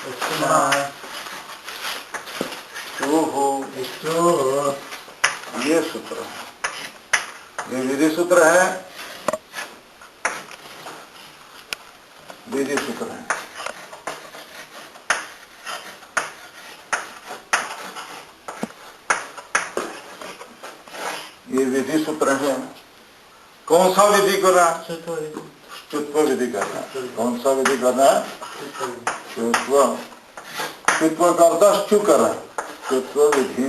ये सूत्र है, ये विधि सूत्र है, विधि सूत्र है। ये विधि सूत्र है। कौन सा विधि करना? चुत्व विधि करना। कौन सा विधि करना? चुत्व। चुत्व का अर्थ चु करना। चुत्व विधि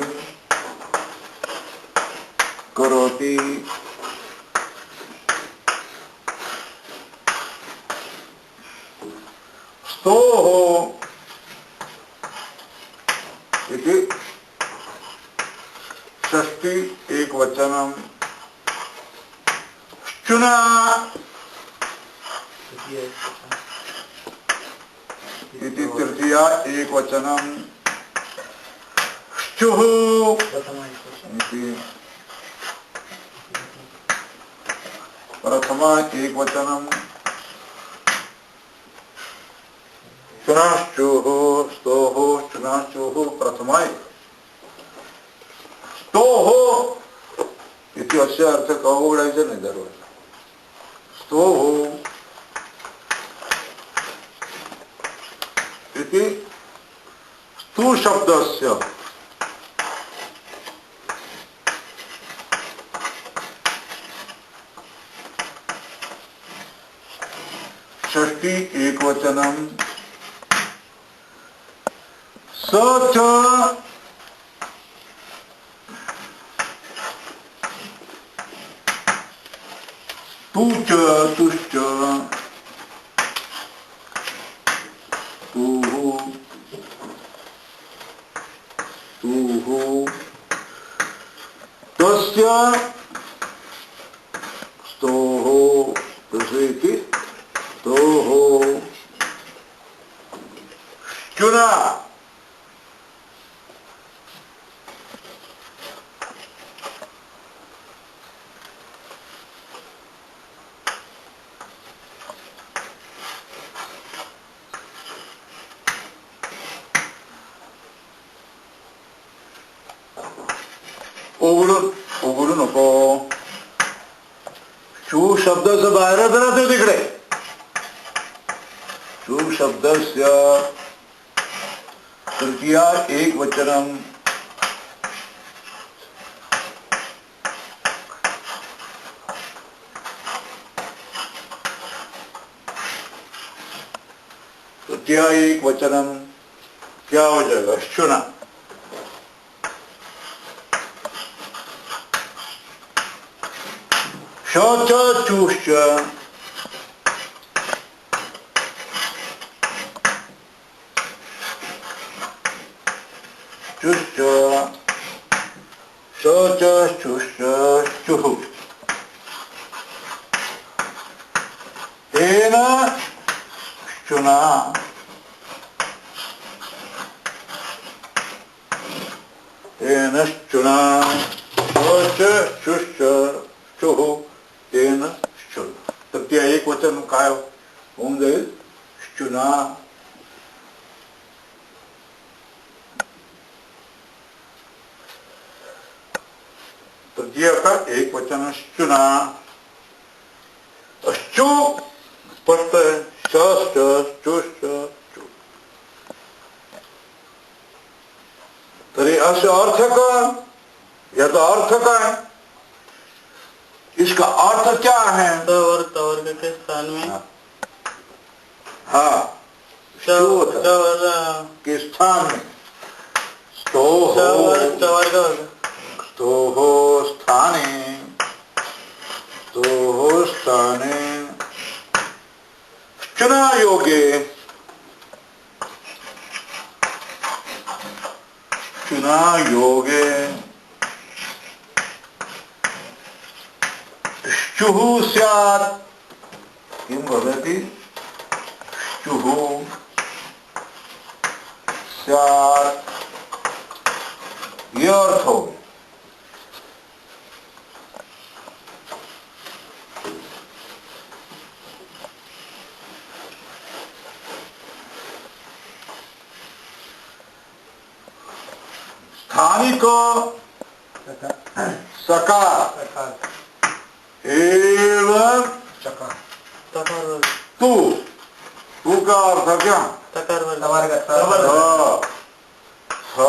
करोति स्तोः इति षष्ठी एक वचनम चुना इति तृतीया एक वचनम चुः इति प्रथमा एक वचनम चुनाश्चुः स्तोः चुनाश्चुः प्रथमा स्तोः इति अस्य अर्थ अवघडायचं नाही दरवेळेला. स्तोः इति स्तु शब्दस्य षष्ठी एकवचनम स च तु च तुश्च तुः तुः तस्य स्तोः तस्येति स्तोः चुना उघडू नको. शू शब्दाचं बाहेर राहते तिकडे. शू शब्दस्य तृतीया एक वचनम तृतीया एक वचनम क्या हो जाएगा? चुना. च चुश्च चुश्च च चुश्च चुः तेन चुना तेन चुना च चुश्च चुः तेन चुन. तृतीय एक वचन काय होऊन जाईल? चुना. तृतीय का एक वचन चुना. चु स्पष्ट है. चुश्च चुश्च चु. तरी असे अर्थ का? याचा अर्थ काय? इसका अर्थ क्या है? वर्ग के स्थान में हाँ के स्थान में स्तोः स्थाने चुना योगे चुः स्यात्. किं भवति? चुः स्यात्. ये अर्थ हो. को सकार एवं तू का अर्थ क्या? ह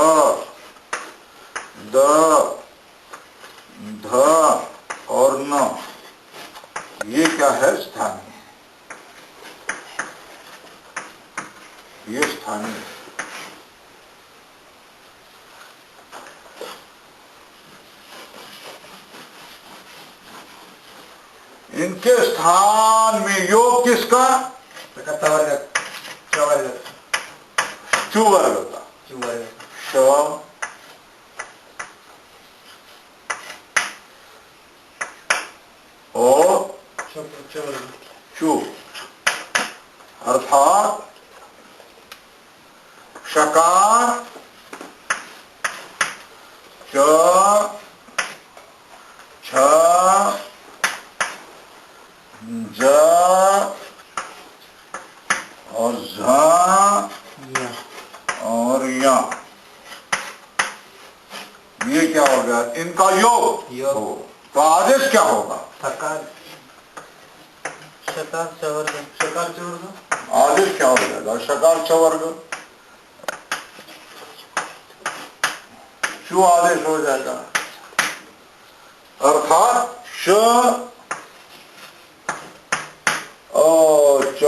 द ध और न, ये क्या है? स्थानीय। ये स्थानीय। इनके स्थान में योग किसका? चु वर्ग का। श और चु, अर्थात शकार च छ ज और झ और या, ये क्या हो गया? इनका योग हो, तो आदेश क्या होगा? शकार चवर्ग। आदेश क्या हो जाएगा? शकार चवर्ग शु आदेश हो जाएगा। अर्थात श च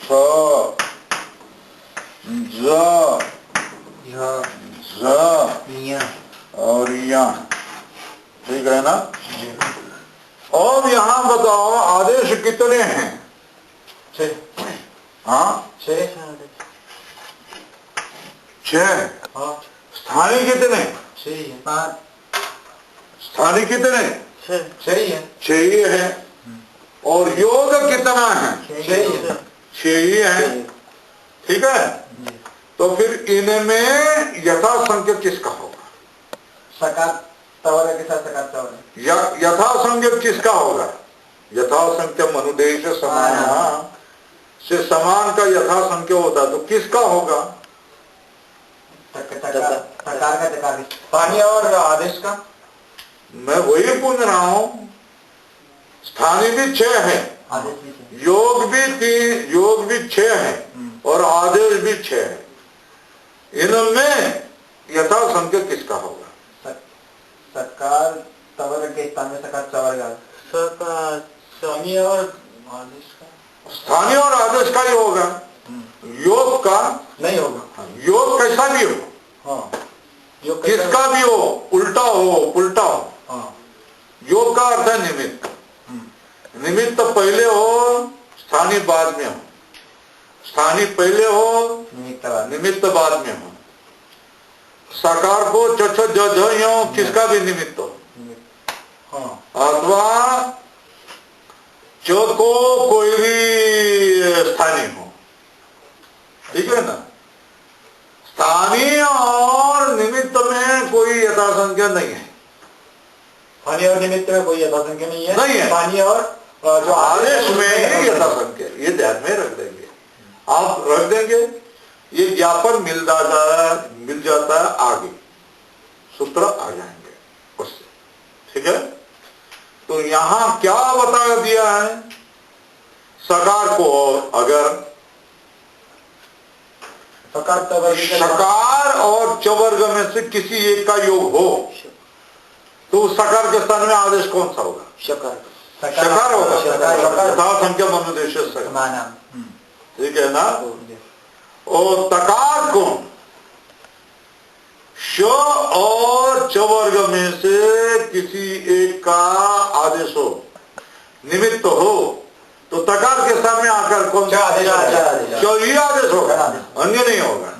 छ ज झ और या, ठीक है ना? अब यहां बताओ आदेश कितने हैं? 6। हाँ 6। स्थानीय कितने? 5। स्थानीय कितने? 6 ही है। और योग कितना है? 6 ही है, ठीक है? तो फिर इनमें यथासंख्य किसका होगा? सकार तवर्ग के साथ सकार तवर्ग। यथासंख्य किसका होगा? यथासंख्य मनुदेश समान से समान का यथासंख्य होता तो किसका होगा? स्थानीय और आदेश का। मैं वही पूछ रहा हूं, स्थानीय भी 6 है, योग भी 6 है और आदेश भी 6 है। इनमें यथासंख्य किसका होगा? सकार तवर्ग के स्थान में सकार चवर्ग। स्थानीय और आदेश का। स्थानीय और आदेश का ही होगा, योग का नहीं होगा। योग कैसा भी हो, योग किसका भी हो, उल्टा हो पुल्टा हो, योग का अर्थ है निमित्त। निमित्त पहले हो, स्थानीय बाद में हो। स्थानीय पहले हो, निमित्त बाद में हो। साकार को च ज हो, किसका भी निमित्त हो, अथवा च को कोई भी स्थानीय हो, ठीक है ना? स्थानीय और निमित्त में कोई यथासंख्या नहीं है। स्थानीय और निमित्त में कोई यथासंख्या नहीं है। स्थानीय और जो आदेश में यथासंख्या, ये ध्यान में रख देंगे, आप रख देंगे। ये ज्ञापन मिल जाता है, आगे सूत्र आ जाएंगे उससे, ठीक है? तो यहां क्या बता दिया है? सकार को अगर सकार और चवर्ग में से किसी एक का योग हो तो सकार के स्थान में आदेश कौन सा होगा? शकार होगा। यथासंख्य मनुदेश, ठीक है ना? और तकार को श और चवर्ग में से किसी एक का आदेश हो, निमित्त हो, तो तकार के स्थान में आकर कौन सा आदेश होगा? अन्य नहीं होगा।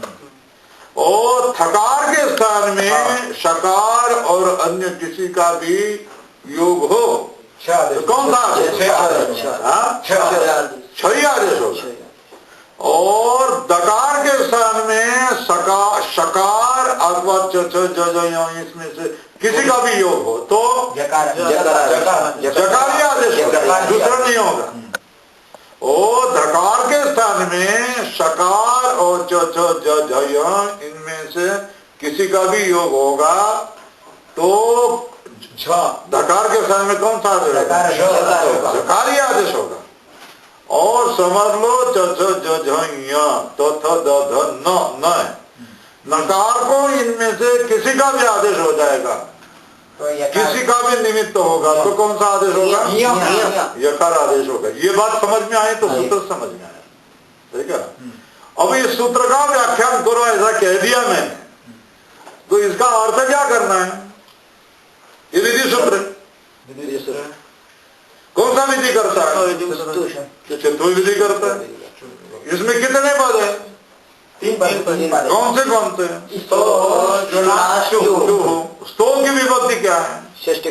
और थकार के स्थान में शकार और अन्य किसी का भी योग हो तो कौन सा आदेश? 6 आदेश होगा। और दकार के स्थान में शकार अथवा इसमें से किसी का भी योग हो तो जकारी आदेश होगा, दूसरा नहीं होगा। और धकार के स्थान में शकार और इनमें से किसी का भी योग होगा तो धकार के स्थान में कौन सा आदेश होगा? धकार ही आदेश होगा। और समझ लो तो न नकार को इनमें से किसी का भी आदेश हो जाएगा, तो किसी का भी निमित्त होगा तो कौन सा आदेश होगा? यकार आदेश होगा। ये बात समझ में आई तो सूत्र समझ में आया, ठीक है। अब इस सूत्र का व्याख्यान करो, ऐसा कह दिया मैंने, तो इसका अर्थ क्या करना है? ये विधि सूत्र कौन सा विधि करता है? चतुर्थ विधि करता है। इसमें कितने पद है? 3 पद। कौन से? स्तो की विभक्ति क्या है? षष्ठी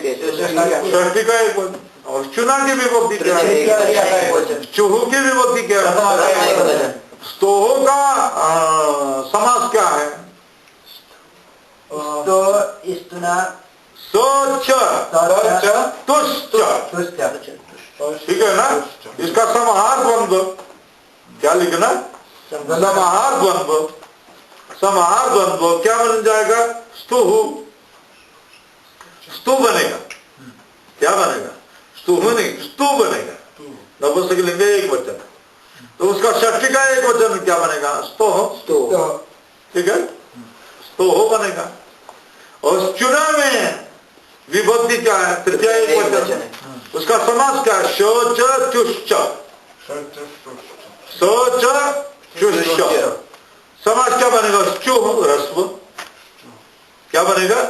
का एक पद। और चुना की विभक्ति क्या है? चूहू की विभक्ति क्या है? स्तोह का समास क्या है? ठीक है ना। इसका समाहार द्वंद्व क्या लिखना? समाहार द्वंद्व क्या बन जाएगा? स्तु बनेगा। क्या बनेगा? स्तुह नहीं, स्तु बनेगा। नपुंसकलिंग एक वचन, तो उसका षष्ठी का एक वचन क्या बनेगा? स्तोह। ठीक है, स्तोह बनेगा। और चुना में विभक्ति क्या है? तृतीय एक वचन, उसका समास क्या है? शोच चुश्च। शोच चुश्च समास क्या बनेगा? चुह रस्व। क्या बनेगा?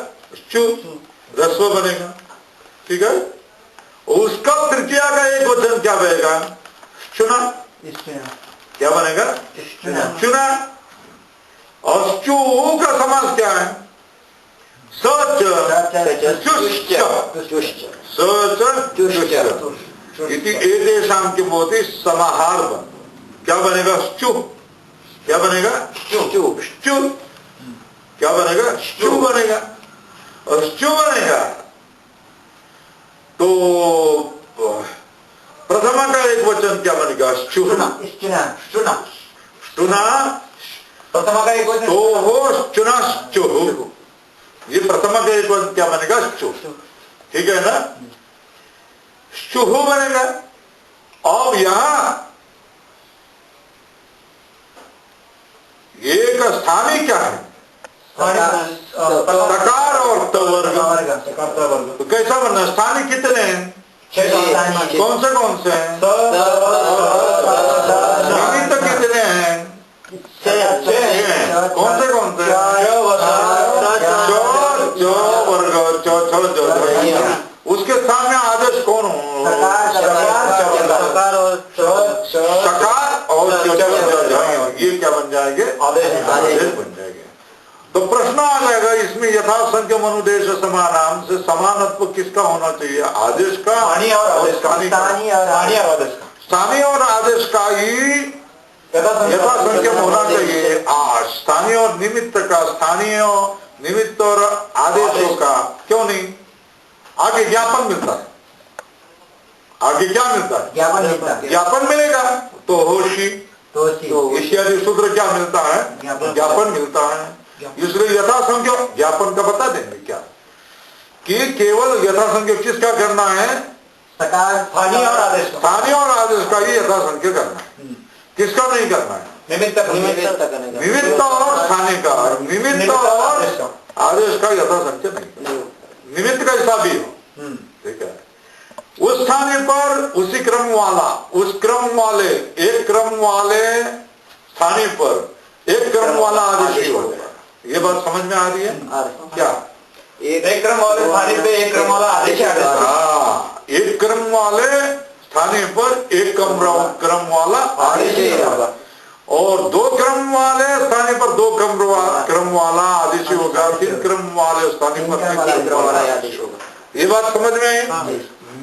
चु रस्व बनेगा। ठीक है। उसका तृतीय का एक वचन क्या बनेगा? चुना। क्या बनेगा? चुना। और चूह का समास क्या है? सच इति एतेषां किं भवति? समाहार बन। क्या बनेगा? चु। क्या बनेगा? चु। क्या बनेगा? चु बनेगा। और चु बनेगा तो प्रथमा का एक वचन क्या बनेगा? चुना। प्रथमा का एक वचन तो हो चुना चुह। ये प्रथमा का एक वचन क्या बनेगा? चु। ठीक है ना। चुह बनेगा। अब यहां एक स्थानीय क्या है? तकार और तवर्ग। तो कैसा बनना? स्थानीय कितने हैं? कौन से हैं? निमित्त कितने हैं? कौन से? उसके सामने आदेश कौन हो? सकार और ये क्या बन जाएंगे? आदेश बन जाएंगे। तो प्रश्न आ जाएगा इसमें यथासंख्यम अनुदेश समानाम से समानत्व किसका होना चाहिए? आदेश का और स्थानीय और आदेश का ही यथासंख्यम होना चाहिए। स्थानीय और निमित्त का, स्थानीय निमित्त और आदेशों का क्यों नहीं? आगे ज्ञापन मिलता है। आगे क्या मिलता है? ज्ञापन मिलेगा तो होशी इत्यादि सूत्र क्या मिलता है? ज्ञापन मिलता है। इसलिए यथासंख्य ज्ञापन का बता देंगे क्या कि केवल यथासंख्य किसका करना है? स्थानीय और आदेश का ही यथासंख्य करना है। किसका नहीं करना है? निमित्त और स्थानीय का। निमित्त और आदेश का यथासंख्य नहीं। निमित्त कैसा भी हो, ठीक है। उस स्थानीय पर उसी क्रम वाला, उस क्रम वाले, एक क्रम वाले स्थानीय पर एक क्रम वाला आदेश ही होगा। ये बात समझ में आ रही है क्या? एक क्रम वाले स्थानीय पे एक क्रम वाला आदेश। हाँ, एक क्रम वाले स्थानीय पर एक क्रम वाला आदेश होगा। और 2 क्रम वाले स्थानीय पर 2 क्रम वाला आदेश होगा। 3 क्रम वाले स्थानीय पर 3 क्रम वाला आदेश होगा। ये बात समझ में आई?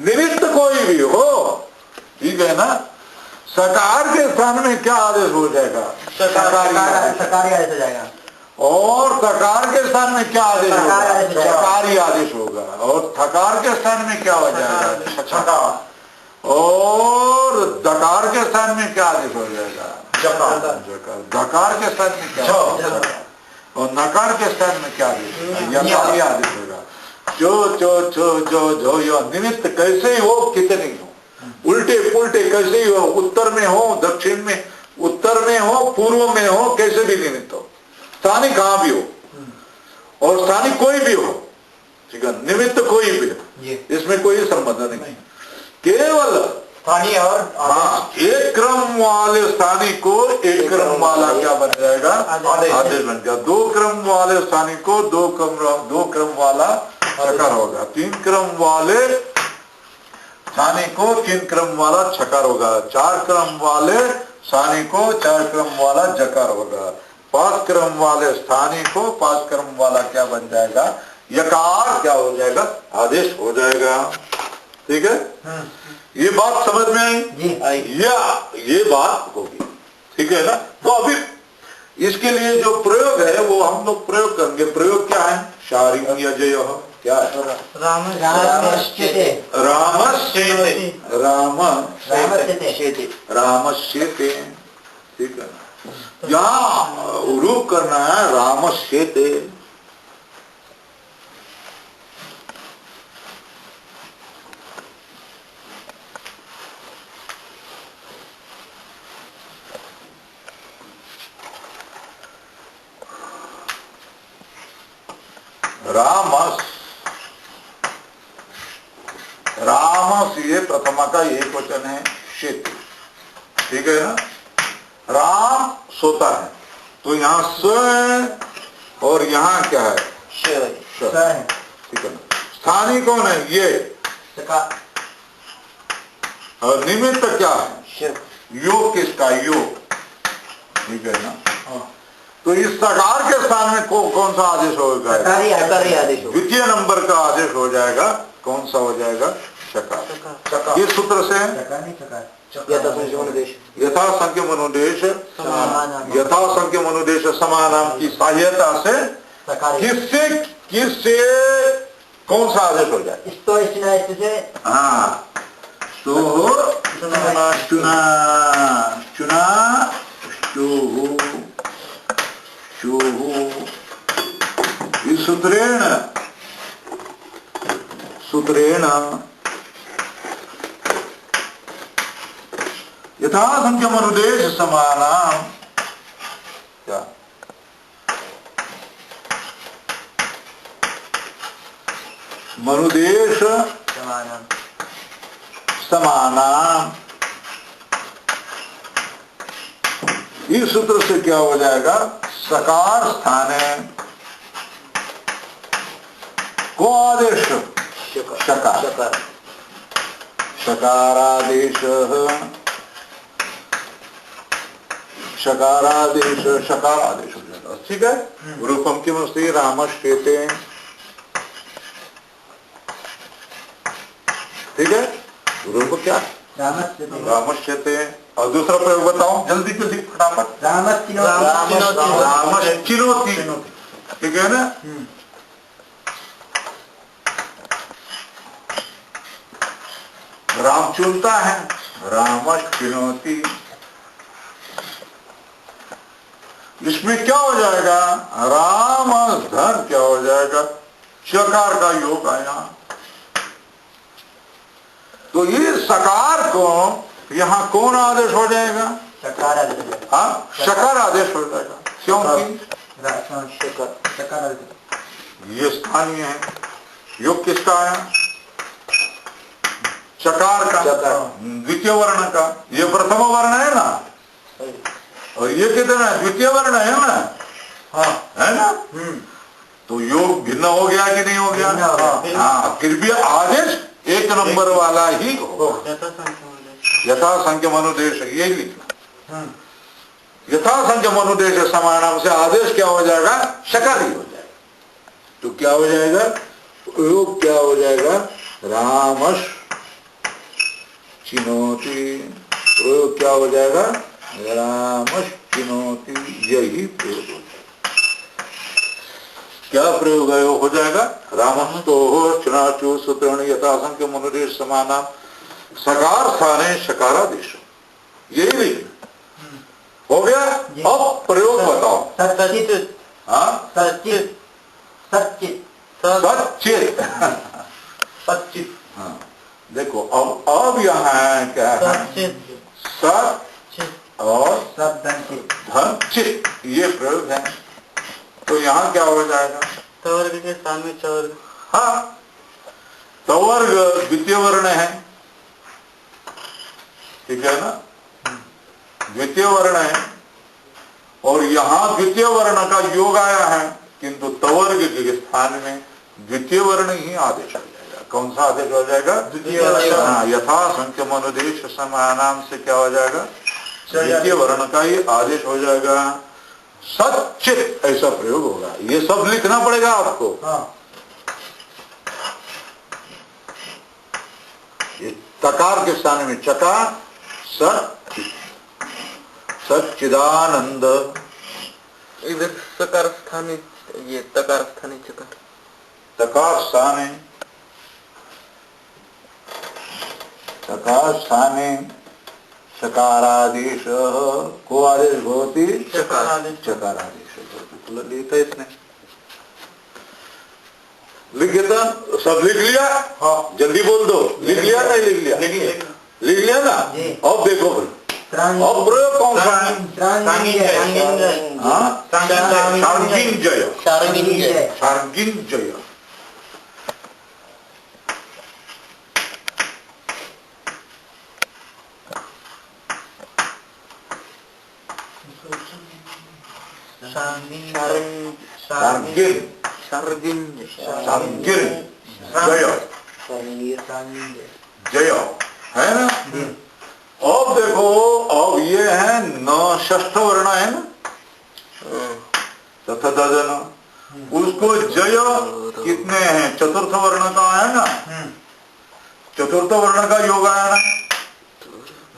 निमित्त कोई भी हो, ठीक है ना। सकार के स्थान में क्या आदेश हो जाएगा? सकारी आदेश हो जाएगा। और तकार के स्थान में क्या आदेश होगा? सकारी आदेश होगा। और थकार के स्थान में क्या हो जाएगा? छकार। और दकार के स्थान में क्या आदेश हो जाएगा? जकार। धकार के स्थान में क्या? और नकार के स्थान में क्या आदेश होगा? यकार आदेश होगा। जो जो जो जो जो यो निमित्त कैसे ही हो, कितने ही हो, उल्टे पुल्टे कैसे ही हो, उत्तर में हो, दक्षिण में, उत्तर में हो, पूर्व में हो, कैसे भी निमित्त हो, स्थानीय कहां भी हो और स्थानीय कोई भी हो, ठीक है, निमित्त कोई भी हो, इसमें कोई संबंध नहीं, केवल स्थानीय और हाँ, एक क्रम वाले स्थानीय को एक क्रम वाला क्या बन जाएगा? आदेश बन गया। दो क्रम वाले स्थानीय को दो क्रम वाला चकार होगा। तीन क्रम वाले स्थानीय को तीन क्रम वाला छकार होगा। चार क्रम वाले स्थानीय को चार क्रम वाला जकार होगा। पांच क्रम वाले स्थानीय को पांच क्रम वाला क्या बन जाएगा? यकार क्या हो जाएगा? आदेश हो जाएगा। ठीक है, ये बात समझ में आई? या ये बात होगी, ठीक है ना? तो अभी इसके लिए जो प्रयोग है वो हम लोग प्रयोग करेंगे। प्रयोग क्या है? शारीरिक यजय क्या है? रामश्चेते रामश्चेते, ठीक है ना? यहाँ रूप करना है रामश्चेते। रामस, रामस ये प्रथमा का एक वचन है, शेत, ठीक है ना? राम सोता है, तो यहाँ स है और यहाँ क्या है? श है, ठीक है ना? स्थानीय कौन है? ये। और निमित्त क्या है? योग किसका? योग, ठीक है ना? तो इस सकार के स्थान में कौन सा आदेश होगा? द्वितीय नंबर का आदेश हो जाएगा। कौन सा हो जाएगा? शकार। ये सूत्र से यथा संख्य मनुदेश, यथा संख्य मनुदेश समानाम की सहायता से किससे किससे कौन सा आदेश हो जाए? हाँ, तो चुना चुना सूत्रेण सूत्रेण यथा संख्य मनुदेश समानाम, क्या? मनुदेश समानाम, इस सूत्र से क्या हो जाएगा? सकार स्थाने को आदेश शकार, शकारादेश, शकारादेश, शकार आदेश हो जाएगा। ठीक है, रूपम किम अस्ति? रामश्चेते, ठीक है, रूप क्या? रामश्चेते। और दूसरा प्रयोग बताओ जल्दी जल्दी फटाफट। रामश्चिनोति, ठीक है ना? राम चुनता है, रामश्चिनोति। इसमें क्या हो जाएगा? राम धन क्या हो जाएगा? चकार का योग आया। तो ये सकार को यहाँ कौन आदेश हो जाएगा? शकार आदेश। हाँ, शकार आदेश हो जाएगा। क्योंकि ये स्थानीय है। योग किसका आया? चकार का, द्वितीय वर्ण का। ये प्रथम वर्ण है ना, और ये कितना है? द्वितीय वर्ण है ना? हाँ, है ना? तो योग भिन्न हो गया कि नहीं हो गया? हाँ, फिर भी आदेश एक नंबर वाला ही हो। यथा संख्य मनुदेश, यही लिखना। यथा संख्य मनुदेश समानाम से आदेश क्या हो जाएगा? शकार ही हो जाएगा। तो क्या हो जाएगा? योग क्या हो जाएगा? रामश चिनोति। प्रयोग क्या हो जाएगा? रामश चिनोति। यही प्रयोग हो जाएगा। क्या प्रयोग है? हो जाएगा रामस्तो चुनाचु सूत्रण यथा संख्य मनुदेश समानाम सकार स्थाने शकारादेश। यही लिखना हो गया। अब प्रयोग बताओ। हाँ, सच्चित सच्चित सच्चित सच्चित। हाँ, देखो अब यहाँ है क्या है, सच और धनचित, ये प्रयोग है। तो यहाँ क्या हो जाएगा, तवर्ग के स्थान में चवर्ग। हाँ, तवर्ग द्वितीय वर्ण है, ठीक है ना, द्वितीय वर्ण है, और यहाँ द्वितीय वर्ण का योग आया है, किंतु तवर्ग के स्थान में द्वितीय वर्ण ही आदेश हो जाएगा। कौन सा आदेश हो जाएगा, द्वितीय वर्ण। हाँ, यथा संख्यम अनुदेश समानाम से क्या हो जाएगा, द्वितीय वर्ण का ही आदेश हो जाएगा। सच्चित ऐसा प्रयोग होगा, ये सब लिखना पड़ेगा आपको। हाँ। ये तकार के स्थान में चका, सच्चित, सच्चिदानंद। इधर सकार स्थान, ये तकार स्थान, चकार, तकार स्थाने, तकार स्थाने चकारादेश को आदेश होती, चकारादेश होती। लिखा इसने, लिख देता, सब लिख लिया। हाँ, जल्दी बोल दो, लिख लिया नहीं लिख लिया, लिख लिया ना। अब देखो भाई, अब प्रयोग कौन सा है, शार्गिन जय, शार्गिन जय। जय है ना। अब देखो, अब ये है न, षष्ठ वर्ण है ना, चतुर्थ, उसको जय कितने हैं, चतुर्थ वर्ण का है ना, चतुर्थ वर्ण का योग आया ना,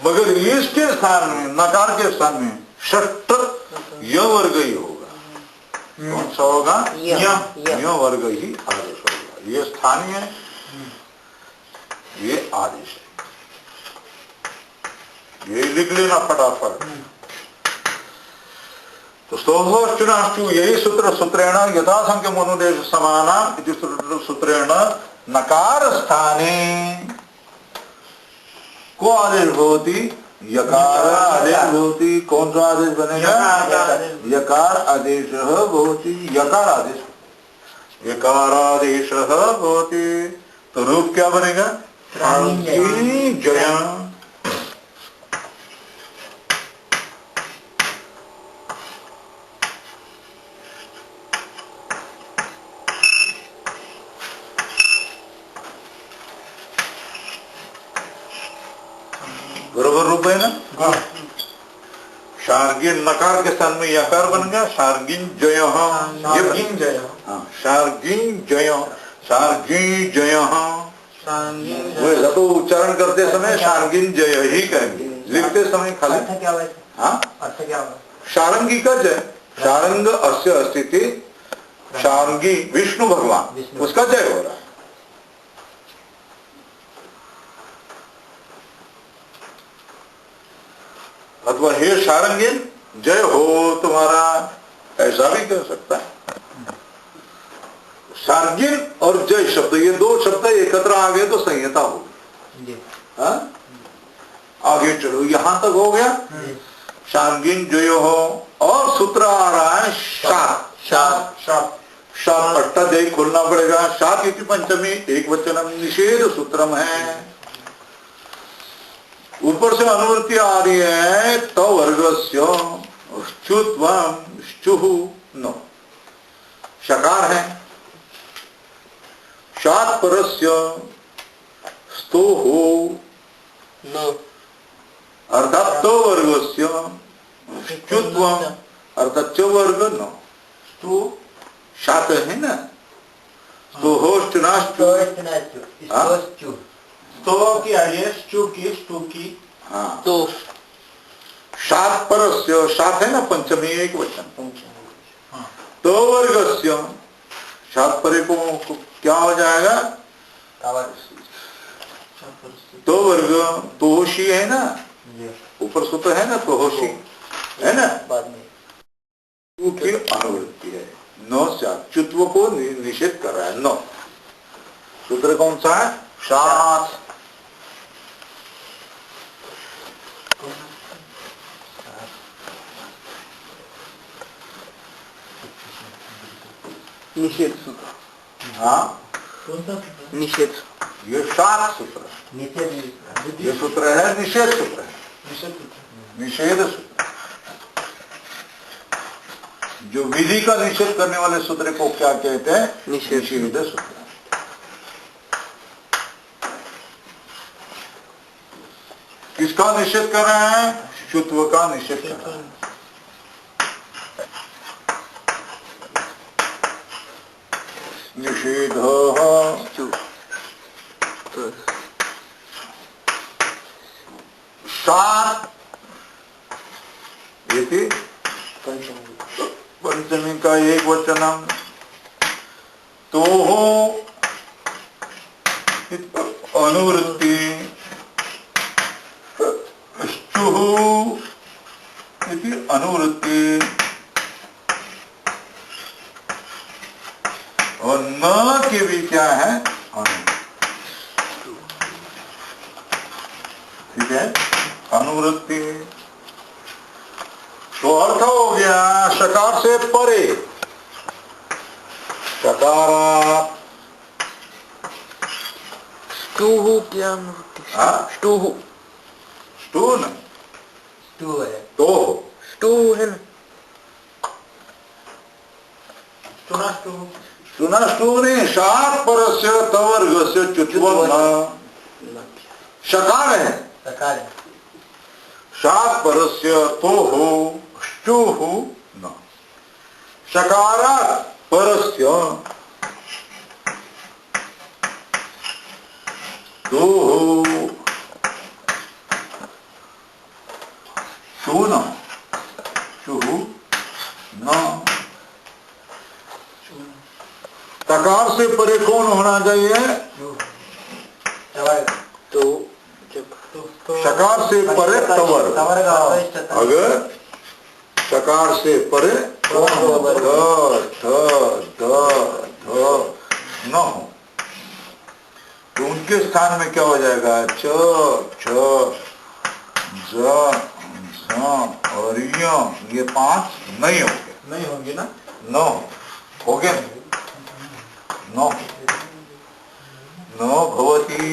मगर इसके स्थान में, नकार के स्थान में षष्ठ य वर्ग ही होगा। कौन सा होगा, य वर्ग ही आदेश होगा। ये स्थानीय है, ये आदेश है, ये लिख लेना फटाफट। तो स्तोभोष्टुनाष्टु, यही सूत्र, सूत्रेण यथासंख्य मनुदेश समानाम इति सूत्रेण नकार स्थाने को आदेश होती, यकार आदेश होती। कौन सा आदेश बनेगा, यकार आदेश होती, यकार आदेश, यकार आदेश होती। तो रूप क्या बनेगा, जय। बरोबर रूप है ना। शार्गिन, नकार के स्थान में यकार बन गया, शार्गिन जय, शार्गिन जय, शार्गिन जय, शार्गिन जय। वैसा तो उच्चारण करते समय शार्गिन जय ही कहेंगे, लिखते समय खाली। क्या हुआ, हाँ, अर्थ क्या हुआ, शारंगी का जय, शारंग अस्य अस्तित्व, शारंगी विष्णु भगवान, उसका जय हो रहा है। अथवा हे शारंगिन जय हो तुम्हारा, ऐसा भी कह सकता है। शार्गिन और जय शब्द, ये दो शब्द एकत्र आ गए तो संहिता होगी। आगे चलो, यहां तक हो गया, शार्गिन जय हो। और सूत्र आ रहा है शात, शात, शात, शात पट्टा दे खोलना पड़ेगा। शात इति पंचमी एक वचनम निषेध सूत्रम है। ऊपर से अनुवृत्ति आ रही है, तो वर्गस्य च्युत्वम च्युहु नो, शकार है, शात परस्य स्तोहो नो, अर्थात तो वर्गस्य च्युत्वम अर्थात च वर्ग नो, तो शात है ना, स्तोहोष्टनाष्टु, तो की आई है, स्टू की, हाँ, तो शात परस्य, शात है ना पंचमी एक वचन, हाँ, तो वर्गस्य, शात परे को क्या हो जाएगा, तो वर्ग, तोहोशी है ना, ऊपर सूत्र है ना, तोहोशी है ना, बाद में की अनुवृत्ति है। न स्यात्, चुत्व को निषेध कर रहा है। न सूत्र कौन सा है? शात। निषेध सूत्र। हाँ, निषेध, ये शात सूत्र, ये सूत्र है निषेध सूत्र है, निषेध सूत्र। जो विधि का निषेध करने वाले सूत्र को क्या कहते हैं? निषेध सूत्र। किसका निषेध कर रहे हैं? शुत्व का निषेध कर रहे हैं। निषेध सात पंचमी का एक वचनम तो अनुवृत्ति अनुवृत्ति और न के भी क्या है? ठीक है, अनुवृत्ति। तो अर्थ हो गया शकार से परे, शकारात स्टूहु क्या अनुवृत्ति? स्टूहु, स्टू न, स्टू है, तो स्टू है ना, सुना स्टू नहीं, शात परस्य तवर्गस्य चुत्वं न, शकार है, शात परस्य तो हो स्टू हो न, शकारात परस्य तो हो शू न, शू न। तकार से परे कौन होना चाहिए? तो शकार से परे तवर। अगर शकार से परे कौन हो? न हो तो उनके स्थान में क्या हो जाएगा? च, छ, ज, झ और य, ये पांच नहीं होंगे। नहीं होंगे ना? न हो गए, न भवती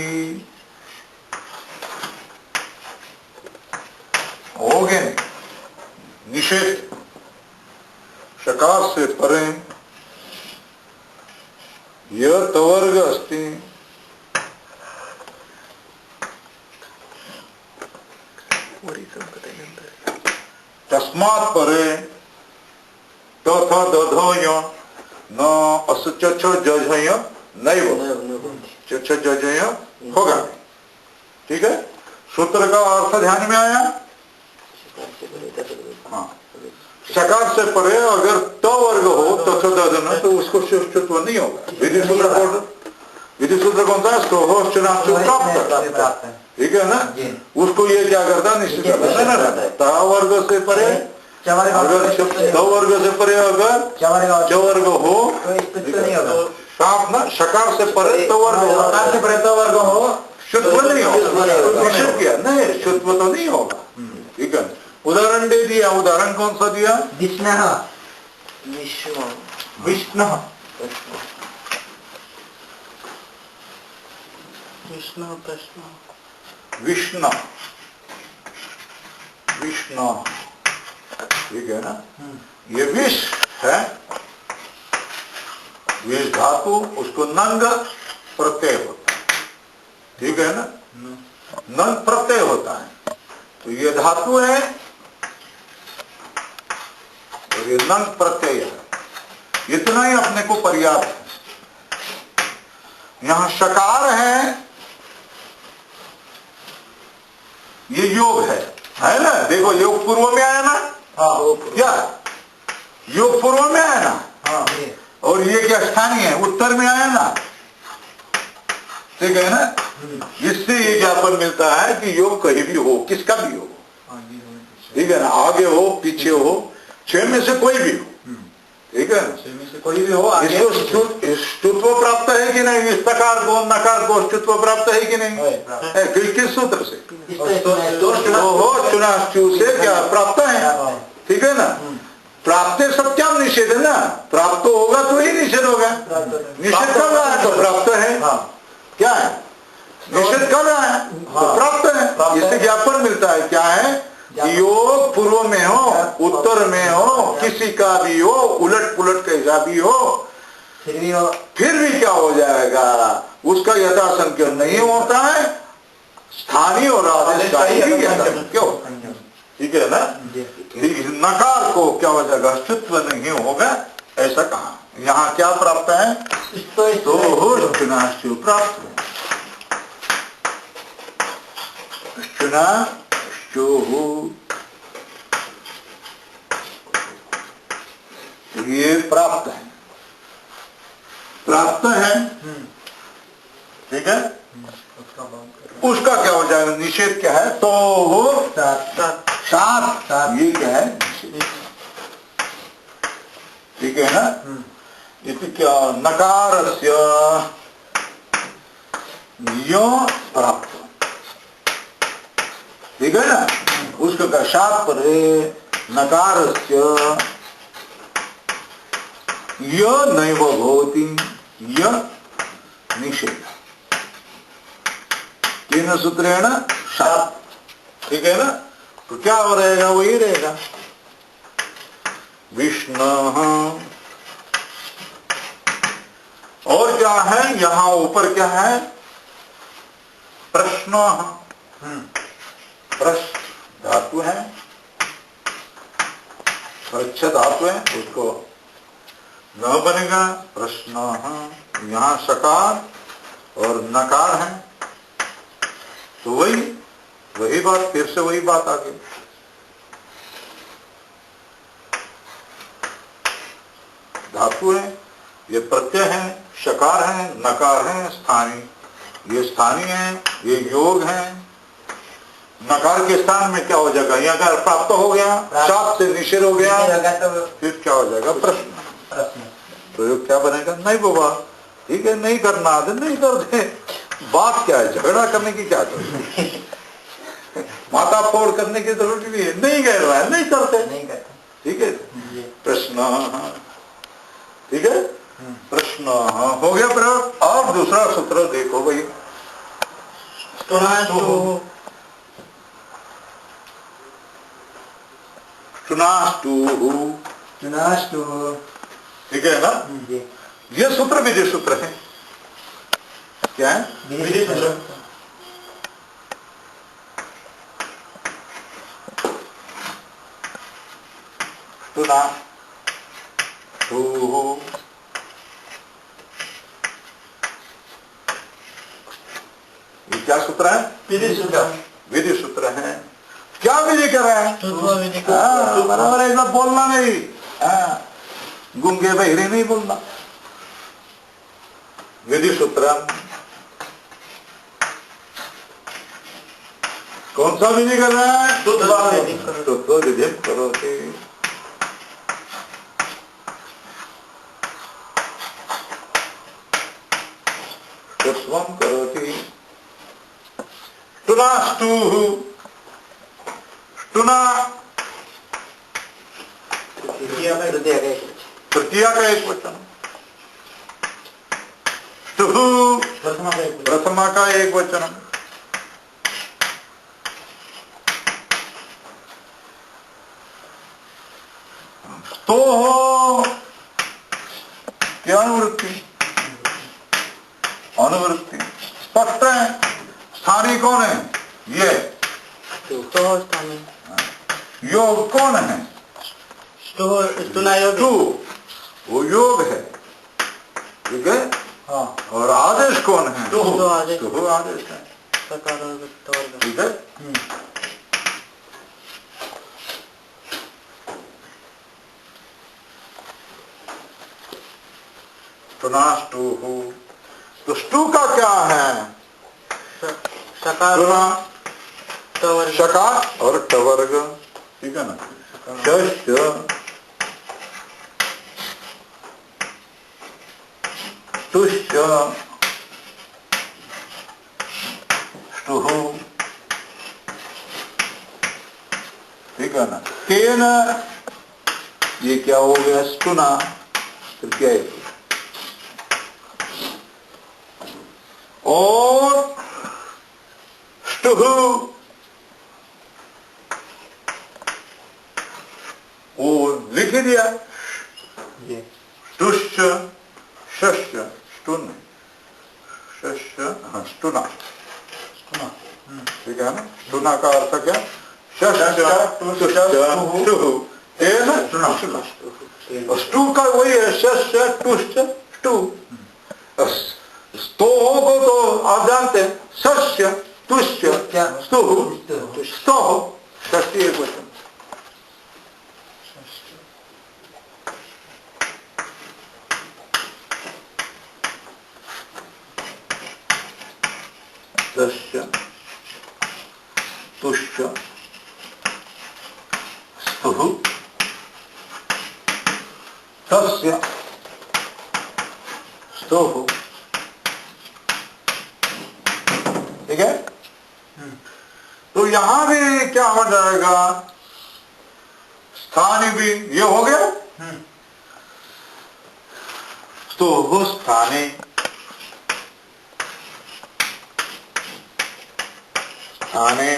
हो गए। निषेध शकार से परे यह तवर्ग अस्ति तस्मात् परे तथा दधय न असुच जजय नहीं जजय होगा। ठीक है, सूत्र का अर्थ ध्यान में आया? हाँ, शकार से परे अगर त वर्ग हो तथा दधन तो उसको शुत्व नहीं होगा। विधि सूत्र कौन सा? प्राप्त, ठीक है ना? उसको ये क्या करता? निश्चित करता। ता वर्ग से परे अगर द वर्ग से परे अगर च वर्ग हो तो साफ ना, शकार से परे तो वर्ग हो, शकार से परे तो वर्ग हो, शुत्व नहीं होगा। निषेध किया नहीं, शुत्व तो नहीं होगा। ठीक है, उदाहरण दे दिया। उदाहरण कौन सा दिया? विष्णु, विष्णु, विष्णु, विष्णु, विष्णु, विष्णु, ठीक है ना? ये विष है, विष धातु, उसको नंग प्रत्यय होता है। ठीक है ना? नंग प्रत्यय होता है, तो ये धातु है और ये नंग प्रत्यय है। इतना ही अपने को पर्याप्त है। यहां शकार है, ये योग है ना? देखो योग पूर्व में आया ना? हाँ, क्या योग पूर्व में आया ना? हाँ, और ये क्या स्थानीय है? उत्तर में आया ना? ठीक है ना? इससे ये ज्ञापन मिलता है कि योग कहीं भी हो, किसका भी हो, ठीक है ना? आगे हो, पीछे हो, छह में से कोई भी हो, ठीक है, कोई भी हो इसको ष्टुत्व प्राप्त है कि नहीं, इस प्रकार को नकार को ष्टुत्व प्राप्त है कि नहीं है, किस सूत्र से, चुनाष्टु से क्या प्राप्त है, ठीक है ना। प्राप्त सत्याम निषेध है ना, प्राप्त होगा तो ही निषेध होगा, निषेध कर रहा है तो प्राप्त है, क्या है निषेध कर रहा है तो प्राप्त है, इससे ज्ञापन मिलता है क्या है, योग पूर्व में हो उत्तर में हो किसी का भी हो उलट पुलट कैसा भी हो फिर भी क्या हो जाएगा, उसका यथा संख्या नहीं होता है, स्थानीय और आदेश का ही क्यों, ठीक है ना। नकार को क्या हो जाएगा, अस्तित्व नहीं होगा, ऐसा कहा। यहाँ क्या प्राप्त है, तो चुनाष्टु प्राप्त है, ये प्राप्त है, प्राप्त है, ठीक है। उसका क्या हो जाएगा, निषेध क्या है, तो हो सात, ये क्या है, ठीक है ना। इति क्या नकारस्य यो प्राप्त, ठीक है ना, उसका का सात पर नकारस्य य नैव भवति, य निषेध, तीन सूत्रेण सात, ठीक है ना। तो क्या हो रहेगा, वही रहेगा, विष्णु। और क्या है यहाँ ऊपर, क्या है, प्रश्न, प्रश्न धातु है, प्रच्छ धातु है, उसको न बनेगा प्रश्न, यहाँ सकार और नकार है, तो वही बात, फिर से वही बात आ गई। धातु है, ये प्रत्यय है, शकार है, नकार है, स्थानीय, ये स्थानीय है, ये योग है। नकार के स्थान में क्या हो जाएगा, यहाँ का प्राप्त हो गया, सात से निषेध हो गया, फिर क्या हो जाएगा, प्रश्न, प्रयोग क्या बनेगा, नहीं बाबा, ठीक है, नहीं करना आदे नहीं करते, बात क्या है, झगड़ा करने की क्या जरूरत है, माथा फोड़ करने की जरूरत नहीं है, नहीं कह रहा है, नहीं करते, ठीक है, प्रश्न, ठीक है, प्रश्न हो गया प्रयोग। और दूसरा सूत्र देखो भाई, चुनाष्टु, ठीक है ना, ये सूत्र विधि सूत्र है, क्या है, विधि सूत्र। ये क्या सूत्र है, विधि सूत्र, विधि सूत्र है। क्या विधि कर रहा है, बराबर है, ऐसा बोलना नहीं, गूंगे बहिरे नहीं बोलना, विधि सूत्र। कौन सा विधि कर रहा है, तो विधि करोति, स्वम करोति, टुनाष्टु, टुना तृतीया का एक वचन, टुहु प्रथमा का एक वचन, तो हो क्या अनुवृत्ति, अनुवृत्ति स्पष्ट है। स्थानीय कौन है, ये तो स्थानीय, योग कौन है, टू, वो योग है, ठीक है, हाँ। और आदेश कौन है, तो आदेश है, ठीक है। टुनाष्टु, तो ष्टु का क्या है, शकार और टवर्ग, ठीक है ना, तुष्ट ष्टुः, ठीक है ना। तेन ये क्या हो गया, ष्टुना, तो क्या है, और ष्टुः वो लिख दिया, तुष्ट शस्य ष्टुन शस्य, हाँ ष्टुना, ठीक है ना। ष्टुना का अर्थ क्या, ष्टु का वही है, शस्य तुष्ट ष्टु। स्तो को तो आप जानते हैं, शस्य तुष्ट स्तु स्तो, षष्ठी एक वचन। शस्य तुष्ट स्तुः तस्य स्तुः, ठीक है। तो यहां भी क्या हो जाएगा, स्थानी भी ये हो गया, स्तुः स्थानी, स्थाने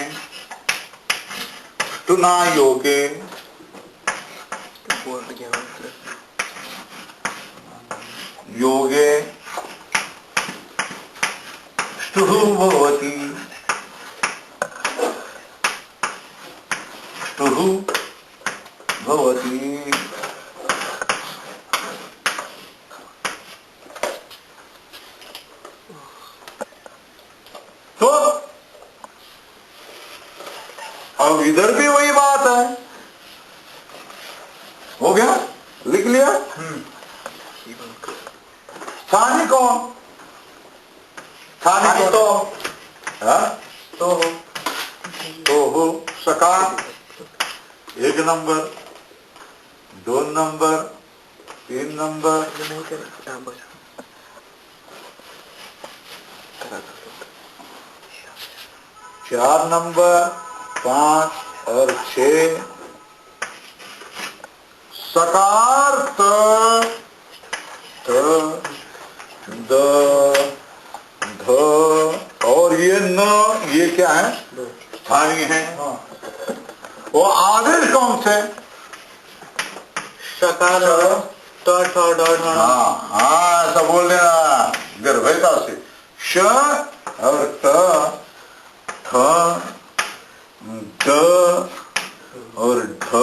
ष्टुना योगे, योगे ष्टुः भवति, ष्टुः भवति। तो अब इधर भी वही बात है, हो गया, लिख लिया। स्थानी कौन, स्थानी तो हो सकार, 1 नंबर, 2 नंबर, 3 नंबर, 4 नंबर, 5 और 6 सकार त द ध, और ये न, ये क्या है, स्थानीय है। वो आदेश कौन से, सकार हाँ ऐसा बोल देना गर्भता से, श और ट, ठ, द और ढ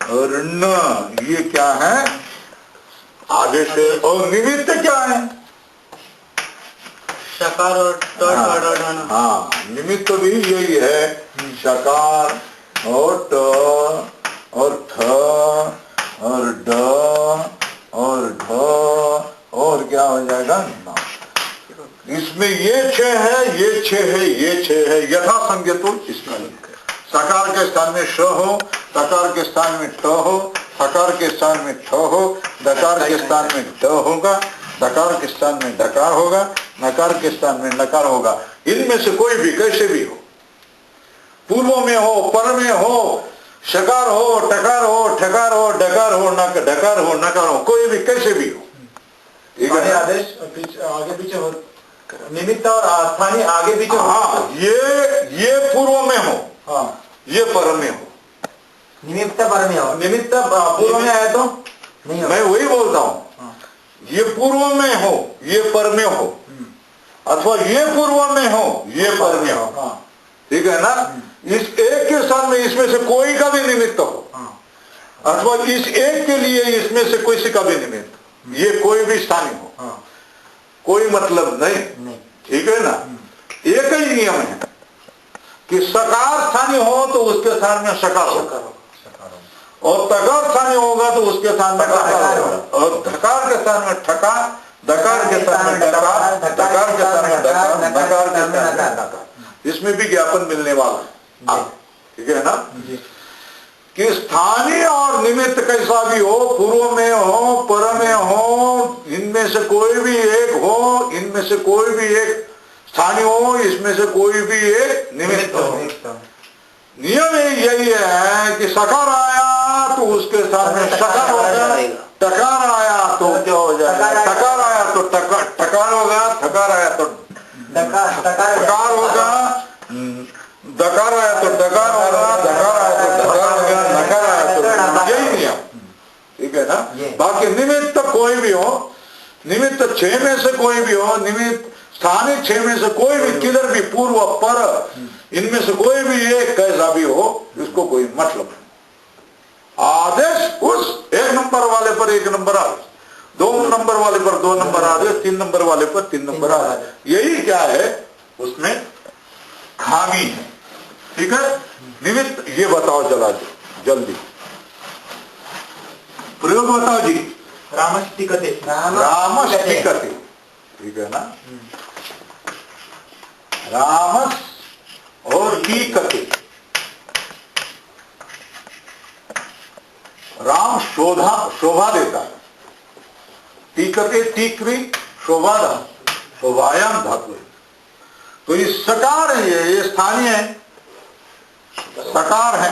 और न, ये क्या है, आदेश है। और निमित्त क्या है, शकार और हाँ निमित्त भी यही है, शकार और ट और थ और ड और ढ और क्या हो जाएगा न। इसमें ये 6 है, ये 6 है, ये 6 है, यथा संज्ञतो इसका सकार के स्थान में श हो, तकार के स्थान में ट हो, थकार के स्थान में ठ हो, दकार के स्थान में ड होगा, दकार के स्थान में डकार होगा, नकार के स्थान में नकार होगा। इनमें से कोई भी कैसे भी हो, पूर्व में हो, पर में हो, शकार हो, टकार हो, ठकार हो, डकार हो, ढकार हो, नकार हो, कोई भी कैसे भी हो, ठीक है। आदेश आगे पीछे हो, निमित्त और स्थानीय आगे पीछे, हाँ ये पूर्व में हो, हाँ ये पर में हो, निमित्त पर में हो, निमित्त पूर्व में आए तो नहीं हो। मैं वही बोलता हूँ, ये पूर्व में हो, ये पर में हो, अथवा ये पूर्व में हो, ये पर में हो, ठीक है ना। इस एक के स्थान में इसमें से कोई का भी निमित्त हो, अथवा इस एक के लिए इसमें से किसी का भी निमित्त, ये कोई भी स्थानीय हो, कोई मतलब नहीं, ठीक है ना। एक ही नियम है कि सकार स्थानीय हो तो उसके स्थान में शकार होगा, और तकार स्थानीय होगा तो उसके स्थान में टकार होगा, और धकार के स्थान में ठकार, दकार के स्थान में डकार, दकार के स्थान में डकार, नकार के स्थान में नकार। इसमें भी ज्ञापन मिलने वाला है, ठीक है ना। कि स्थानीय और निमित्त कैसा भी हो, पूर्व में हो, पर में हो, इनमें से कोई भी एक हो, इनमें से कोई भी एक स्थानीय हो, इसमें से कोई भी एक निमित्त हो। नियम यही है कि सकार आया तो उसके साथ में सकार हो गया, टकार आया तो क्या हो जाएगा, टकार आया तो टकार हो गया, थकार आया तो टकार होगा, दकार आया तो डकार होगा, धकार आया तो डकार हो गया, नकार आया तो, यही नियम, ठीक है ना। बाकी निमित्त कोई भी हो, निमित्त 6 में से कोई भी हो, निमित्त स्थानीय 6 में से कोई भी, किधर भी, पूर्व पर, इनमें से कोई भी एक कैसा भी हो, इसको कोई मतलब नहीं। आदेश उस 1 नंबर वाले पर 1 नंबर आदेश, 2 नंबर वाले पर 2 नंबर आदेश, 3 नंबर वाले पर 3 नंबर आदेश। यही क्या है उसमें खामी है, ठीक है। निमित्त ये बताओ चला जल्दी, प्रयोग बताओ जी। रामस्तिकते, रामस्तिकते, ठीक है ना। रामस और टीकते, राम शोभा देता है, टीकते टीकरी शोभा शोभायाम धातु है। तो ये सकार है, ये स्थानीय है, सकार है,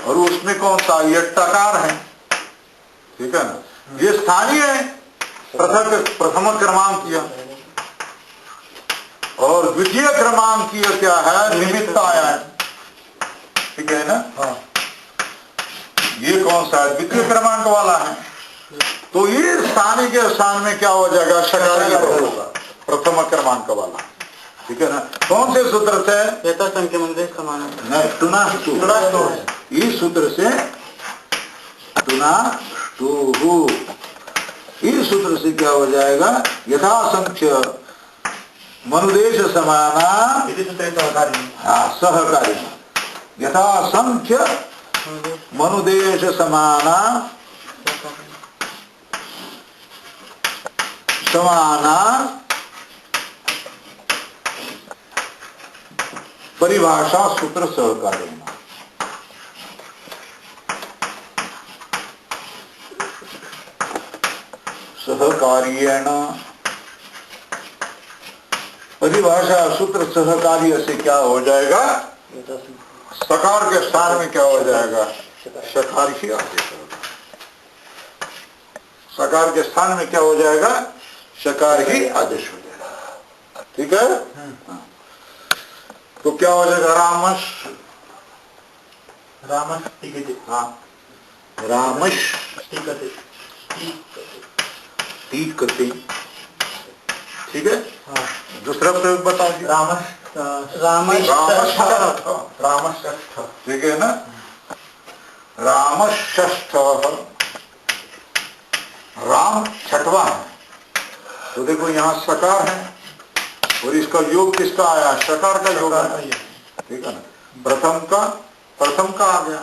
और उसमें कौन सा, ये टकार है, ठीक है ना। ये स्थानीय है, प्रथम क्रमांक किया, और द्वितीय क्रमांक किया क्या है, निमित्त आया है, ठीक है ना। हाँ। ये कौन सा है, द्वितीय क्रमांक वाला है, तो ये स्थानीय के स्थान में क्या हो जाएगा, शकारी होगा, प्रथम क्रमांक वाला, ठीक है ना। कौन से सूत्र से, इस सूत्र से तुना, इस सूत्र से क्या हो जाएगा, यथासंख्य मनुदेश समाना सहकारी, यथासंख्य मनुदेश समाना परिभाषा सूत्र सहकारी, सहकार्येण परिभाषा सूत्र सहकार्य से क्या हो जाएगा, सकार के स्थान में क्या हो जाएगा, सकार ही आदेश होगा। सकार के स्थान में क्या हो जाएगा, सकार ही आदेश हो जाएगा, ठीक है। तो क्या हो जाएगा, रामस, हाँ, रामस टीकते, ठीक है। हाँ। दूसरा प्रयोग बताओ जी। रामष्ठ, ठीक है ना। रामष्ठ, राम छठवा है, तो देखो यहाँ सकार है, और इसका योग किसका आया, शकार का योग आया, ठीक है ना। प्रथम का आ गया,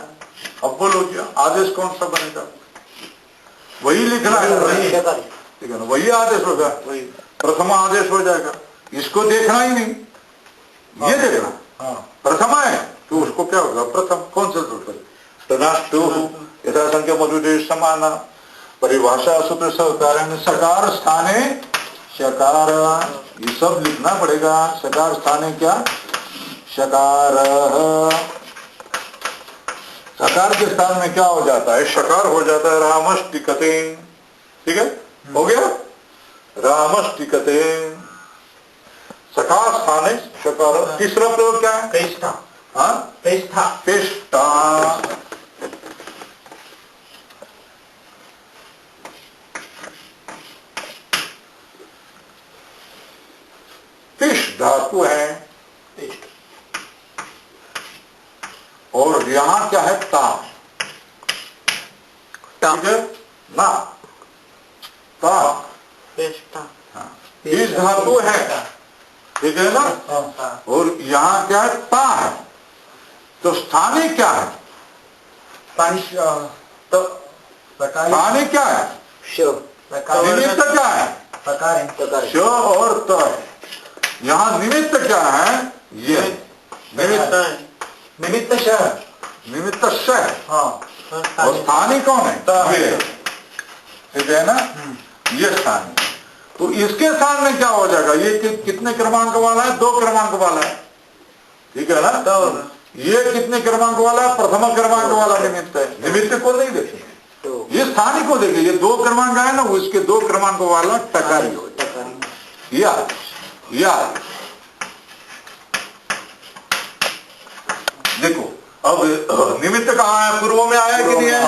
अब बोलो जी आदेश कौन सा बनेगा, वही लिखना है, ठीक है ना, वही आदेश होगा, वही प्रथम आदेश हो जाएगा। इसको देखना ही नहीं, ये देखना। हाँ। प्रथमा है तो उसको क्या होगा, प्रथम, कौन सा सूत्र, यथासंख्य मनुदेश समाना परिभाषा सूत्र सहकार, सकार स्थाने शकार, ये सब लिखना पड़ेगा। सकार स्थाने क्या, शकार, सकार के स्थान में क्या हो जाता है, शकार हो जाता है, रामष्टिकते, ठीक है, हो गया। रामष्टिकते, सकार स्थाने शकार। तीसरा प्रयोग क्या है, पेष्ठा, हाँ, पेष्ठा, पेष्ठा, पिष्ट धातु है, और यहां क्या है, ता, ठीक है ना, ता, हाँ, इस धातु है, ठीक है ना, और यहाँ क्या है, ता है, तो स्थानीय क्या है, तो स्थानीय क्या है, निमित्त क्या है, श और त है। यहाँ निमित्त क्या है, ये निमित्त, निमित्त श, निमित्त है। हाँ, और स्थानीय कौन है? ये, ठीक है ना, ये स्थानीय। तो इसके स्थान में क्या हो जाएगा? ये कितने क्रमांक वाला है? 2 क्रमांक वाला है, ठीक है ना। ये कितने क्रमांक वाला है? प्रथम क्रमांक वाला निमित्त है। निमित्त को नहीं देखेंगे, ये स्थानीय को देखेंगे। ये 2 क्रमांक है ना, उसके 2 क्रमांक वाला टकारी हो जाएगा। या देखो, अब निमित्त कहाँ है? पूर्व में आया कि नहीं है?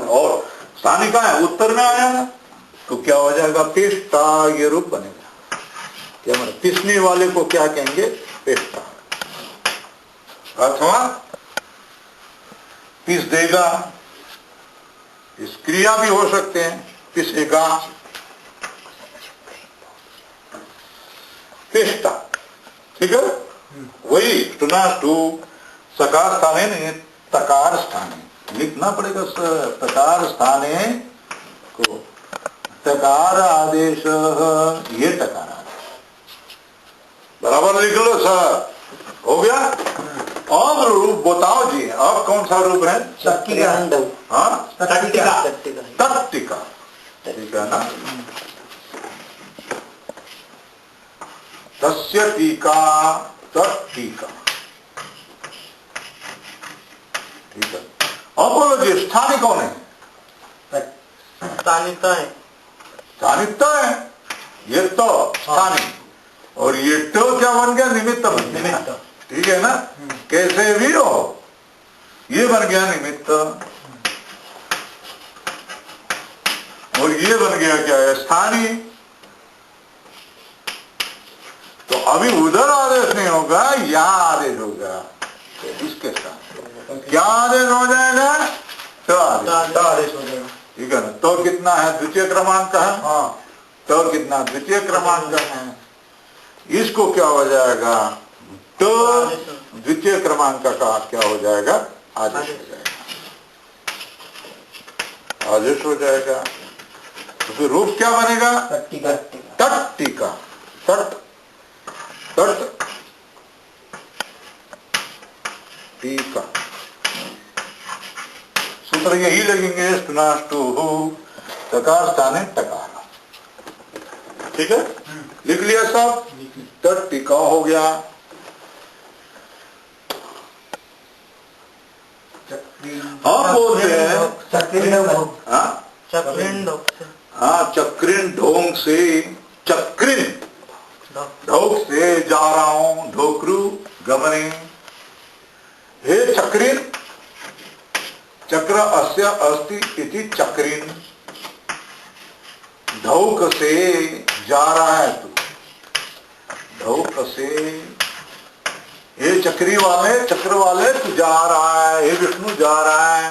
और स्थानीय कहाँ है? उत्तर में आया ना। तो क्या हो जाएगा? पेष्टा, ये रूप बनेगा। क्या मतलब पिसने वाले को क्या कहेंगे? पेष्टा। अथवा पिस देगा, इस क्रिया भी हो सकते हैं, पिसेगा, पेष्टा, ठीक है। वही टू सकार स्थाने नहीं, तकार स्थाने लिखना पड़ेगा। तकार स्थाने को तकार आदेश, ये तकार आदेश बराबर लिख लो सर, हो गया। अब रूप बताओ जी, अब कौन सा रूप है? तट्टिका। हाँ, तट्टिका, तट्टिका, ठीक है ना। तस्य टीका, तट्टिका, ठीक है। अब बोलो जी, स्थानीय कौन है? स्थानीयता है, स्थानिकता है। ये तो स्थानीय, और ये तो क्या बन गया? निमित्त बन गया, ठीक है ना। कैसे भी हो, ये बन गया निमित्त, और ये बन गया क्या है? स्थानीय। तो अभी उधर आदेश नहीं होगा, यहां आदेश होगा। इसके साथ क्या आदेश हो जाएगा? तो आदेश हो जाएगा, ठीक है ना। तो कितना है? द्वितीय क्रमांक का है। हाँ, तो कितना? द्वितीय क्रमांक का है। इसको क्या हो जाएगा? तो द्वितीय क्रमांक का क्या हो जाएगा? आदेश हो जाएगा, आदेश हो जाएगा। तो फिर रूप क्या बनेगा? तट्टिका, तट्टिका, तट, तट, टीका। सूत्र यही लगेंगे, स्टुनाष्टु तकार स्थाने टकार, ठीक है। लिख लिया सब, तट टीका हो गया। हम बोलते हैं चक्रिन ढोंग से, चक्रिन ढोक से जा रहा हूं, ढोकरू गमने। हे चक्रिन, चक्र अस्य अस्ति इति चक्रिन, ढौक से जा रहा है तू, ढौक से। ये चक्री वाले, चक्र वाले, तू जा रहा है, हे विष्णु जा रहा है।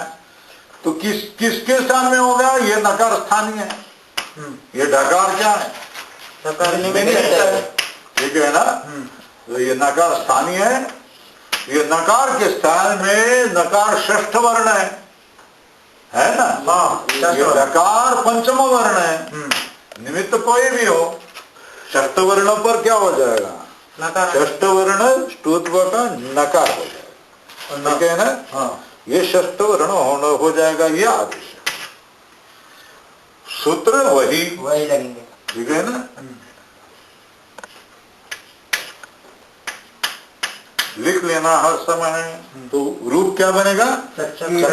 तो किसके स्थान में हो गया? ये नकार स्थानीय है, ये ढकार क्या है? ठीक है ना। तो ये नकार स्थानीय है। ये नकार के स्थान में नकार षष्ठ वर्ण है ना। हाँ, ये नकार पंचम वर्ण है। निमित्त कोई भी हो, षष्ठ वर्ण पर क्या हो जाएगा? षष्ठ वर्ण ष्टुत्व का नकार हो जाएगा, ठीक है ना। हाँ, ये षष्ठ वर्ण होना हो जाएगा, ये आदेश। सूत्र वही लगेंगे, ठीक है ना। लिख लेना हर समय। तो रूप क्या बनेगा? चक्रीन,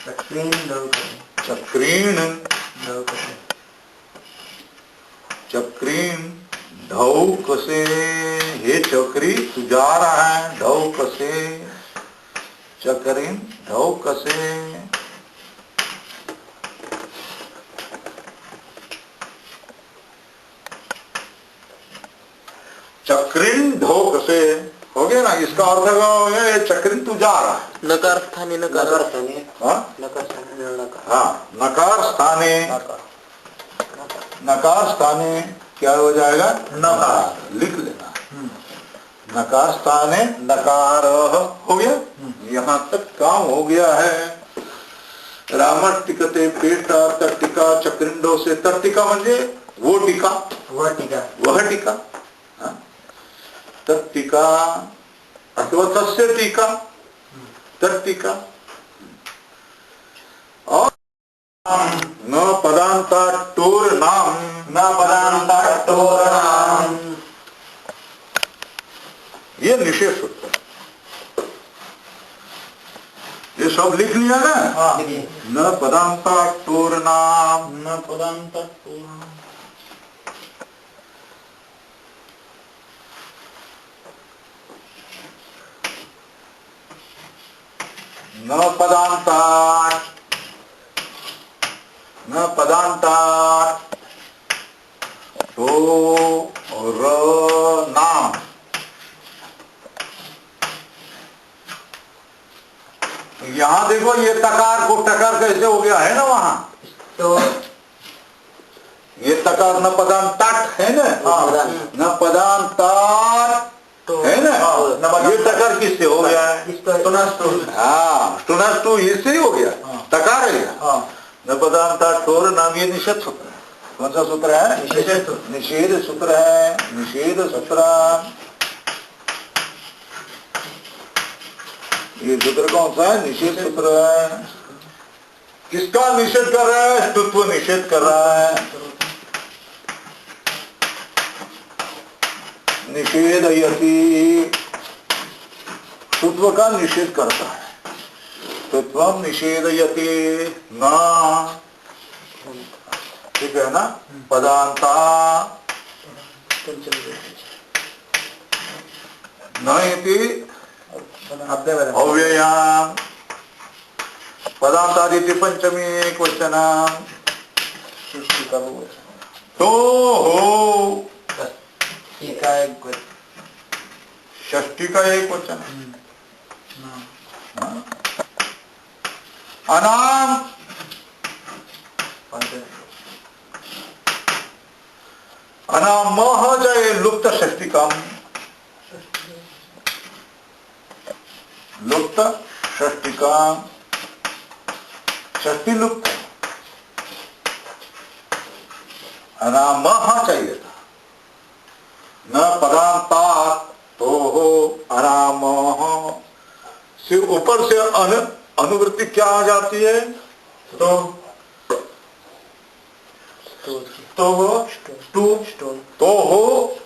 चक्रीन, चक्रीन ढौक से। हे चक्री, तू जा रहा है ढौक से, चक्रीन ढौक से। चक्रिन ढोक से हो गया ना। इसका अर्थ हो गया ये चक्रिन तू जा रहा है। नकार स्थानीय, नकार स्थानीय, हाँ, नकार स्थानीय, हाँ, नकार स्थाने, नकार स्थाने क्या हो जाएगा? नकार, लिख लेना। नकार स्थाने नकार हो गया। यहाँ तक काम हो गया है। रामट टिकते पेटा तट्टिका, चक्रिंडो से तट्टिका म्हणजे वो टीका, वह टीका, वह टीका, तट्टिका अथवा तस्य टीका, तट्टिका। और न पदांता टोर नाम, न पदांता टोर नाम, ये निषेध सूत्र। ये सब लिख लिया ना। न पदांता टोर नाम, न पदांता टोर नाम, न पदांता, न पदांता टोर नाम। यहां देखो ये तकार को टकार कैसे हो गया है ना वहां, तो ये तकार न पदांतात है ना, न पदांतात है ना, ये टकार किससे हो गया है? हाँ, स्टुनास्तु इससे ही हो गया, तकार है। न पदांतात टोर नाम, ये निषेध सूत्र है। कौन सा सूत्र है? निषेध सूत्र है। निषेध सूत्र, ये सूत्र कौन सा है? निषेध सूत्र है। किसका निषेध कर रहा है? स्तुत्व निषेध कर रहा है। निषेधयति, स्तुत्व का निषेध करता है। स्तुत्वम निषेधयति न, ठीक है ना। पदांता न इति अव्ययाम, पदांतादिति पंचमी क्वेश्चनाम, तो हो षष्ठी का एक क्वेश्चन। अनाम, अनाम जय लुप्त षष्टिकम, लुप्त षष्टिकम, षष्टि लुप्त, अनाम चाहिए था। न पदांता तो हो अनाम से ऊपर से अनुवृत्ति क्या आ जाती है? तो हो टू, तो हो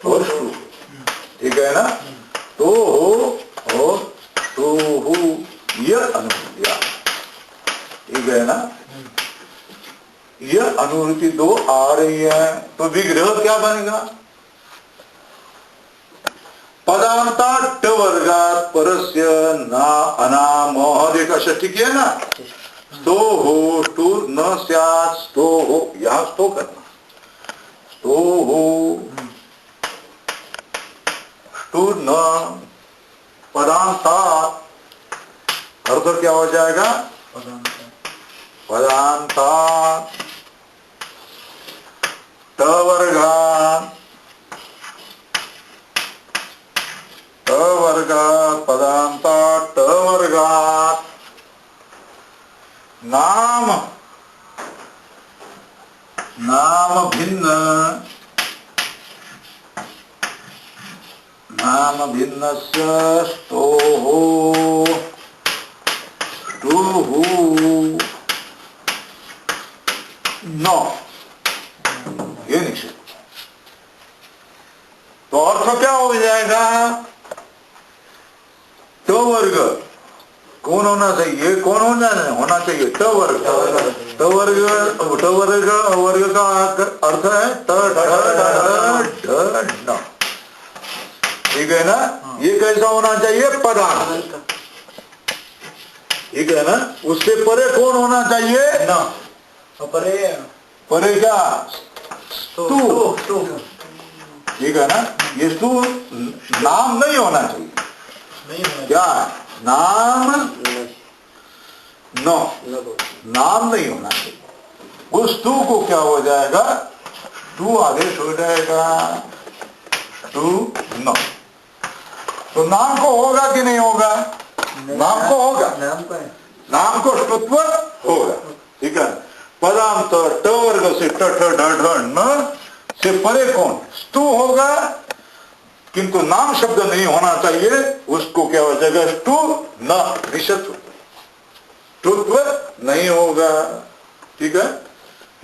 और टू, ठीक है ना। तो हो और तो हो, यह अनुवृत्तियां, ठीक है ना। यह अनुवृत्ति दो आ रही है, तो विग्रह क्या बनेगा? पदांता ट वर्गात परस्य ना अनाम, देखा षष्ठी किया ना। तो हो टू न स्यात्, तो हो, यहां तो करना, तो हो टू न पदांता, अर्थ क्या हो जाएगा? पदांता ट वर्गात, ट वर्गात, पदांता ट वर्गात, नाम, नाम भिन्न, नाम भिन्नस्य स्तोः स्तुः न, ये निषेध। तो अर्थ क्या हो जाएगा? ट वर्ग कौन होना चाहिए? कौन होना चाहिए? ट वर्ग। ट वर्ग, ट वर्ग, वर्ग का अर्थ है ट ढ, ठीक है ना। ये कैसा होना चाहिए? पदांत, ठीक है ना। उससे परे कौन होना चाहिए? न, परे, परे क्या? स्तु, ठीक है ना। ये स्तु नाम नहीं होना चाहिए, क्या? नाम नो, नाम नहीं होना चाहिए। उस तू को क्या हो जाएगा? तू आदेश हो जाएगा, तू नो। तो नाम को होगा कि नहीं होगा? नाम को होगा, नाम को स्तुत्व होगा, ठीक है। पदांत ट वर्ग से ट ढ ढ न से परे कौन? स्तु होगा, किंतु नाम शब्द नहीं होना चाहिए, उसको क्या हो जाएगा? ष्टु न निषेध, ष्टुत्व नहीं होगा। ठीक है,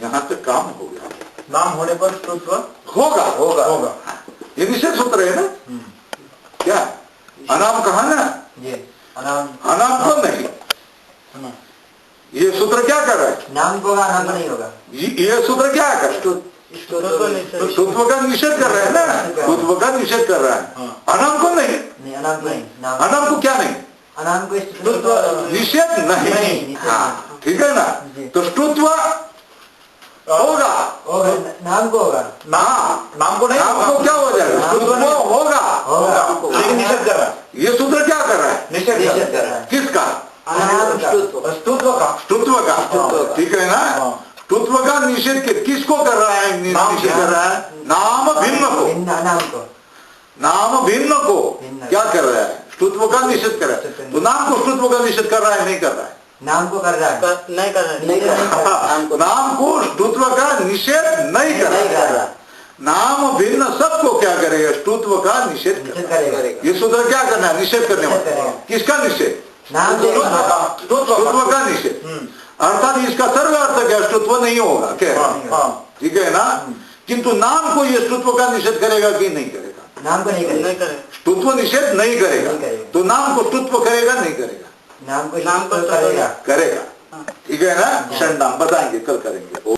यहां तक काम हो गया। नाम होने पर ष्टुत्व होगा होगा होगा। ये निषेध सूत्र है ना? क्या अनाम कहा ना? ये अनाम अनाम को नहीं। ये सूत्र क्या कर रहा है? नाम को होगा, अनाम को नहीं होगा। ये सूत्र क्या कर? ष्टुत्व का निषेध कर रहा है ना? ष्टुत्व का निषेध कर रहा है, अनाम को नहीं। अनाम को नहीं, अनाम को क्या नहीं? अनाम को निषेध नहीं। हाँ, ठीक है ना? तो ष्टुत्व होगा, नाम को होगा। नाम को नहीं, नाम को क्या हो जाएगा? ष्टुत्व होगा, लेकिन निषेध कर रहा है। ये सूत्र क्या कर रहा है? निषेध कर रहा है। किसका? ष्टुत्व का। ष्टुत्व का, ठीक है ना? ष्टुत्व का निषेध किसको कर रहा है? निषेध कर रहा है नाम भिन्न को। नाम भिन्न को क्या कर रहा है? ष्टुत्व का निषेध कर रहा है। तो नाम को ष्टुत्व का निषेध कर रहा है, नहीं कर रहा है? नाम को कर रहा है, नहीं कर रहा है। नाम को ष्टुत्व का निषेध नहीं कर रहा है। नाम भिन्न सबको क्या करेगा? ष्टुत्व का निषेध करेगा। ये सूत्र क्या करना है? निषेध करने वाला। किसका निषेध? ष्टुत्व का निषेध। अर्थात इसका सर्व अर्थ क्या? ष्टुत्व नहीं होगा, क्या? ठीक है ना? किंतु नाम को ये ष्टुत्व का निषेध करेगा कि नहीं करेगा? नाम को नहीं करेगा। ष्टुत्व निषेध नहीं करेगा, तो नाम को ष्टुत्व करेगा नहीं करेगा? नाम को करेगा। ठीक है ना? षण्णाम बताएंगे, कल करेंगे।